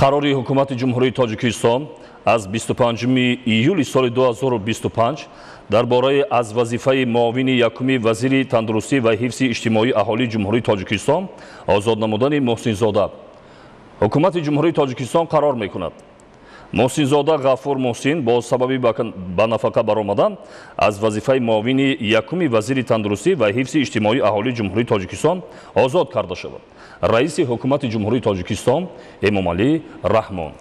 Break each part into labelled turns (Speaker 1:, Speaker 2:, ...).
Speaker 1: Қарори ҳукумати ҷумҳурии Тоҷикистон аз 25 июли соли 2025 дар бораи аз вазифаи муовини якуми вазири тандурустӣ ва ҳифзи иҷтимоии аҳолии ҷумҳурии Тоҷикистон озод намудани Муҳсинзода ҳукумати ҷумҳурии Тоҷикистон қарор мекунад. Муҳсинзода Ғафур Муҳсин бо сабаби ба нафақа баромадан аз вазифаи муовини якуми вазири тандурустӣ ва ҳифзи иҷтимоии аҳолии ҷумҳурии Тоҷикистон озод карда шавад. Раиси ҳукумати ҷумҳурии Тоҷикистон Эмомалӣ Раҳмон.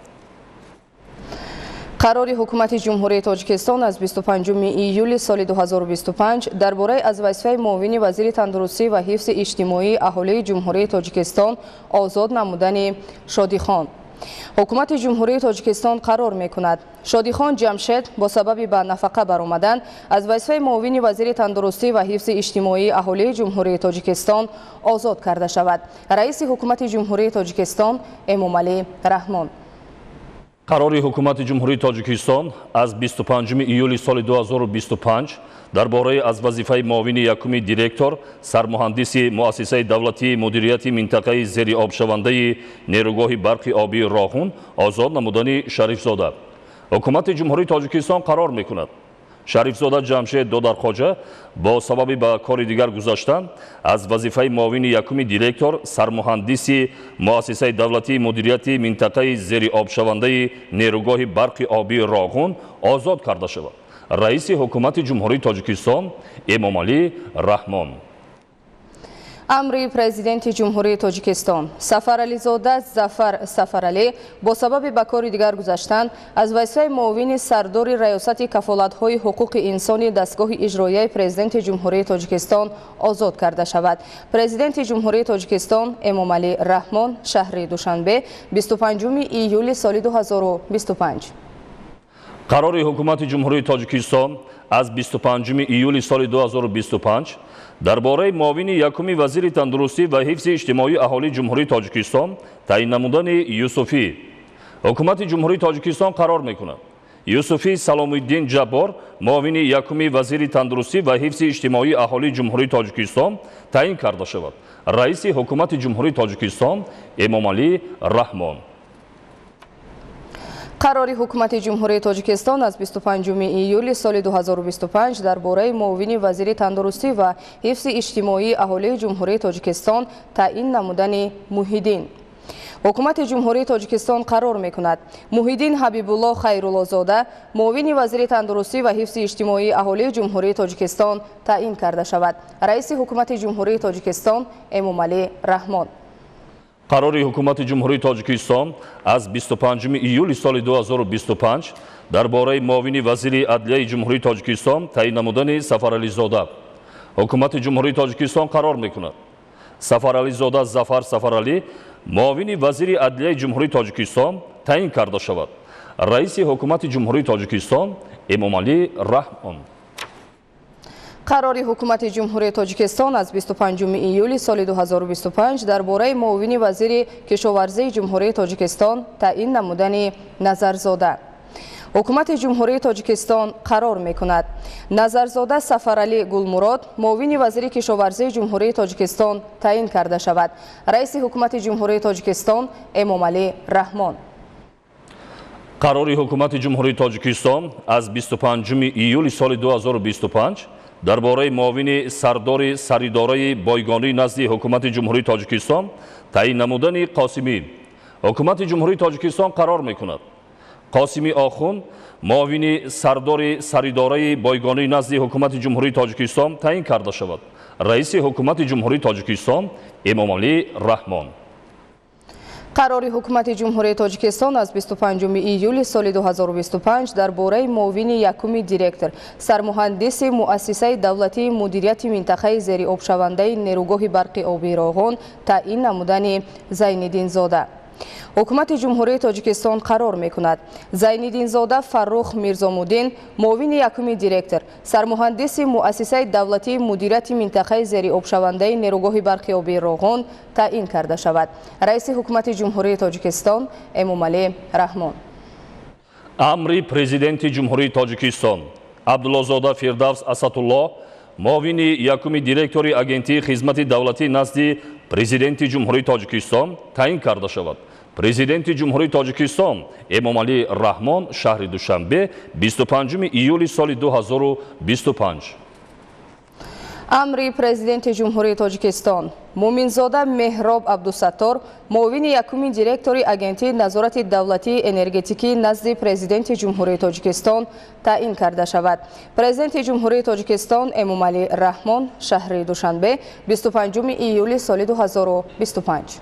Speaker 2: Қарори ҳукумати ҷумҳурии Тоҷикистон аз 25 июли соли 2025 дар бораи аз вазифаи муовини вазири тандурустӣ ва ҳифзи иҷтимоии аҳолии ҷумҳурии Тоҷикистон озод намудани Шодихон. ҳукумати ҷумҳурии Тоҷикистон қарор мекунад Шодихон Ҷамшед бо сабаби ба нафақа баромадан аз вазифаи муовини вазири тандурустӣ ва ҳифзи иҷтимоии аҳолии ҷумҳурии Тоҷикистон озод карда шавад. Раиси ҳукумати ҷумҳурии Тоҷикистон Эмомалӣ Раҳмон.
Speaker 1: Қарори ҳукумати ҷумҳурии Тоҷикистон аз 25 июли соли 2025 дар бораи аз вазифаи муовини якуми директор сармуҳандиси муассисаи давлатии мудирияти минтақаи зериобшавандаи нерӯгоҳи барқи обии Роғун озод намудани Шарифзода. ҳукумати ҷумҳурии Тоҷикистон қарор мекунад Шарифзода Ҷамшед Додархоҷа бо сабаби ба кори дигар гузаштан аз вазифаи муовини якуми директор сармуҳандиси муассисаи давлатии мудирияти минтақаи зериобшавандаи нерӯгоҳи барқи обии Роғун озод карда шавад. Раиси ҳукумати ҷумҳурии Тоҷикистон Эмомалӣ Раҳмон.
Speaker 2: Амри президенти ҷумҳурии Тоҷикистон Сафарализода Зафар Сафаралӣ бо сабаби ба кори дигар гузаштан аз вазифаи муовини сардори раёсати кафолатҳои ҳуқуқи инсони дастгоҳи иҷроияи президенти ҷумҳурии Тоҷикистон озод карда шавад. Президенти ҷумҳурии Тоҷикистон Эмомалӣ Раҳмон шаҳри Душанбе 25 июли соли 2025.
Speaker 1: Қарори ҳукумати ҷумҳурии Тоҷикистон аз 25 июли соли 2025 дар бораи муовини якуми вазири тандурустӣ ва ҳифзи иҷтимоии аҳолии ҷумҳурии Тоҷикистон таъин намудани Юсуфӣ. ҳукумати ҷумҳурии Тоҷикистон қарор мекунад Юсуфӣ Саломиддин Ҷаббор муовини якуми вазири тандурустӣ ва ҳифзи иҷтимоии аҳолии ҷумҳурии Тоҷикистон таъин карда шавад. Раиси ҳукумати ҷумҳурии Тоҷикистон Эмомалӣ Раҳмон.
Speaker 2: Қарори ҳукумати ҷумҳурии Тоҷикистон аз 25 июли соли 2025 дар бораи муовини вазири тандурустӣ ва ҳифзи иҷтимоии аҳолии ҷумҳурии Тоҷикистон таъин намудани Муҳиддин. ҳукумати ҷумҳурии Тоҷикистон қарор мекунад Муҳиддин Ҳабибулло Хайруллозода муовини вазири тандурустӣ ва ҳифзи иҷтимоии аҳолии ҷумҳурии Тоҷикистон таъин карда шавад. Раиси ҳукумати ҷумҳурии Тоҷикистон Эмомалӣ Раҳмон.
Speaker 1: Қарори ҳукумати ҷумҳурии Тоҷикистон аз 25 июли соли 2025 дар бораи муовини вазири адлияи ҷумҳурии Тоҷикистон таъин намудани Сафарализода. ҳукумати ҷумҳурии Тоҷикистон қарор мекунад Сафарализода Зафар Сафаралӣ муовини вазири адлияи ҷумҳурии Тоҷикистон таъин карда шавад. Раиси ҳукумати ҷумҳурии Тоҷикистон Эмомалӣ Раҳмон.
Speaker 2: Қарори ҳукумати ҷумҳурии Тоҷикистон аз 25 июли соли 2025 дар бораи муовини вазири кишоварзии ҷумҳурии Тоҷикистон таъин намудани Назарзода. ҳукумати ҷумҳурии Тоҷикистон қарор мекунад Назарзода Сафаралӣ Гулмурод муовини вазири кишоварзии ҷумҳурии Тоҷикистон таъин карда шавад. Раиси ҳукумати ҷумҳурии Тоҷикистон Эмомалӣ Раҳмон.
Speaker 1: Қарори ҳукумати ҷумҳурии Тоҷикистон аз 25 июли соли 2025 дар бораи муовини сардори саридораи бойгонии назди ҳукумати ҷумҳурии Тоҷикистон таъин намудани Қосимӣ. ҳукумати ҷумҳурии Тоҷикистон қарор мекунад Қосимӣ Охун муовини сардори саридораи бойгонии назди ҳукумати ҷумҳурии Тоҷикистон таъин карда шавад. Раиси ҳукумати ҷумҳурии Тоҷикистон Эмомалӣ Раҳмон.
Speaker 2: Қарори ҳукумати ҷумҳурии Тоҷикистон аз 25 июли соли 2025 дар бораи муовини якуми директор сармуҳандиси муассисаи давлатии мудирияти минтақаи зериобшавандаи нерӯгоҳи барқи обии Роғун таъин намудани Зайниддинзода. ҳукумати ҷумҳурии Тоҷикистон қарор мекунад Зайниддинзода Фаррух Мирзомуддин муовини якуми директор сармуҳандиси муассисаи давлатии мудирияти минтақаи зериобшавандаи нерӯгоҳи барқи обии Роғун таъин карда шавад. Раиси ҳукумати ҷумҳурии Тоҷикистон Эмомалӣ Раҳмон.
Speaker 1: Амри президенти ҷумҳурии Тоҷикистон Абдуллозода Фирдавс Асатулло муовини якуми директори агентии хизмати давлатӣ назди президенти ҷумҳурии Тоҷикистон таъин карда шавад. Президенти ҷумҳурии Тоҷикистон Эмомалӣ Раҳмон шаҳри Душанбе 25 июли соли 2025.
Speaker 2: амри президенти ҷумҳурии Тоҷикистон Муъминзода Меҳроб Абдусаттор муовини якуми директори агентии назорати давлатии энергетикӣ назди президенти ҷумҳурии Тоҷикистон таъин карда шавад. Президенти ҷумҳурии Тоҷикистон Эмомалӣ Раҳмон шаҳри Душанбе 25 июли соли 2025.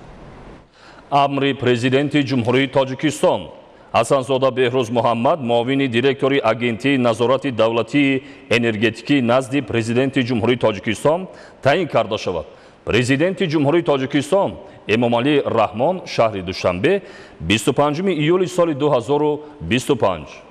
Speaker 1: амри президенти ҷумҳурии Тоҷикистон Ҳасанзода Беҳрӯз Муҳаммад муовини директори агентии назорати давлатии энергетикӣ назди президенти ҷумҳурии Тоҷикистон таъин карда шавад. Президенти ҷумҳурии Тоҷикистон Эмомалӣ Раҳмон шаҳри Душанбе 25 июли соли 2025.